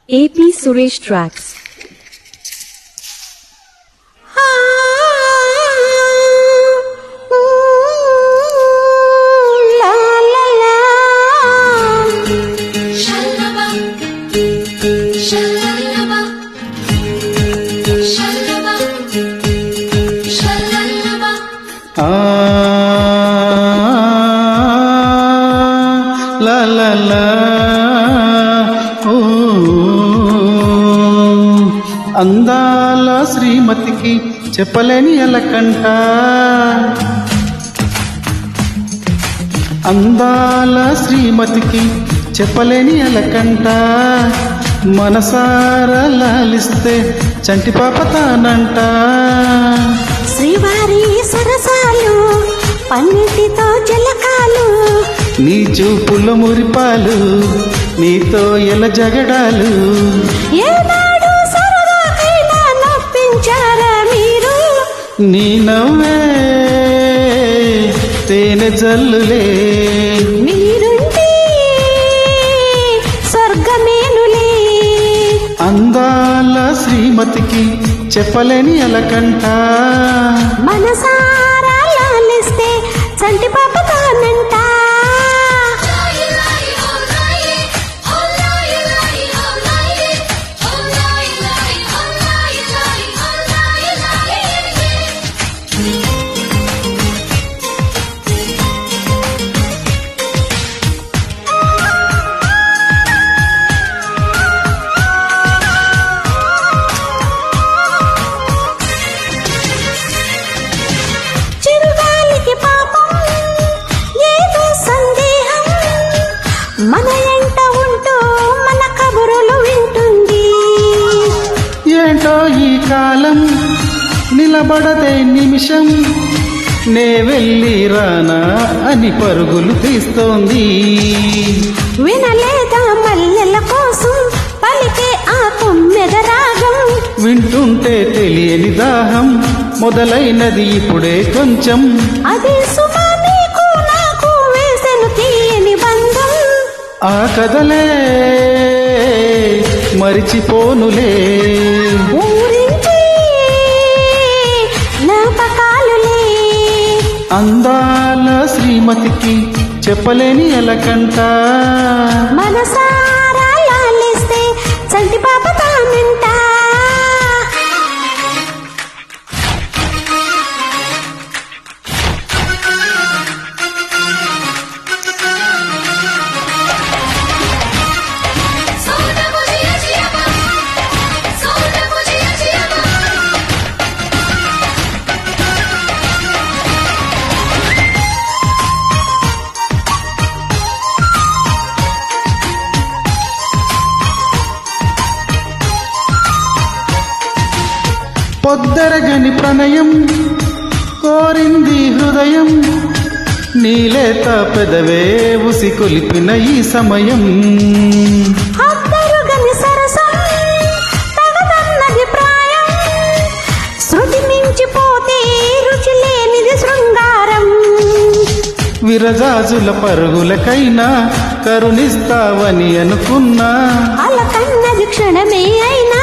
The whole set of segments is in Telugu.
AP Suresh Tracks. La la la, అందాల శ్రీమతికి చెప్పలేని అలకంట, అందాల శ్రీమతికి చెప్పలేని అలకంట, మనసారా లాలిస్తే చంటి పాపతానంట. శ్రీవారి సరసాలు పన్నిటితో జలకాలు, నీ చూపుల మురిపాలు నీతో ఎల జగడాలు, ఏనాడు సరదాకైనా నొప్పించారా మీరు? నీ నవ్వే తేనె జల్లులే, మీరుంటే స్వర్గమేనులే. అందాల శ్రీమతికి చెప్పలేని అలకంట, మనసారా లాలిస్తే చంటి పాపతానంట. మన ఎంట ఉంటూ మన కబురులు వింటుంది. ఏంటో ఈ కాలం నిలబడదే నిమిషం, నే వెళ్ళి రానా అని పరుగులు తీస్తోంది. వినలేదా మల్లెల కోసం పలికే ఆ తొమ్మెద రాగం, వింటుంటే తెలియని దాహం మొదలైనది ఇప్పుడే కొంచెం. అదే సుమా నీకు నాకు వేసెను తీయని బంధం. ఆ కథలే మరిచిపోనులే, ఊరించి జ్ఞాపకాలులే. అందాల శ్రీమతికి చెప్పలేని అలకంట, మనసారా లాలిస్తే చంటి పాపతానంట. పొద్దరగని ప్రణయం కోరింది హృదయం, నీలేత పెదవే ఉసి కొలిపిన ఈ సమయం. అందరుగని సరసం తగదన్నది ప్రాయం, శృతి మించిపోతే రుచి లేనిది శృంగారం. విరజాజుల పరుగులకైనా కరుణిస్తావని అనుకున్నా, అలకన్నది క్షణమే అయినా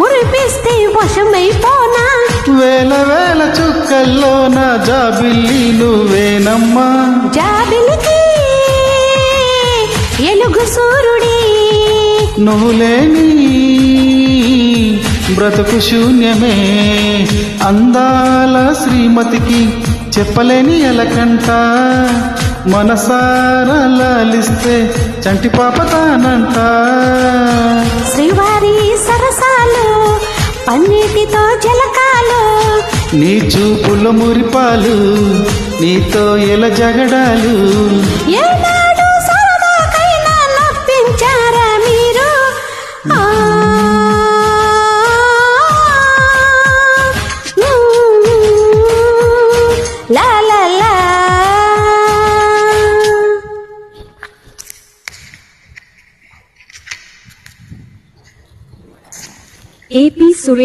మురిపిస్తే వశమైపోనా. వేల వేల చుక్కల్లో నా జాబిల్లి నువ్వేనమ్మా, జాబిలికి ఎలుగు సూర్యుడే. నువ్వు లేని బ్రతుకు శూన్యమే. అందాల శ్రీమతికి చెప్పలేని అలకంట, మనసారా లాలిస్తే చంటి పాపతానంట. శ్రీవారి సరసాలు పన్నీటితో జలకాలు, నీ చూపుల మురిపాలు నీతో ఎల జగడాలు, ఏనాడు సరదాకైనా నొప్పించారా మీరు? లా లా లా. AP Suresh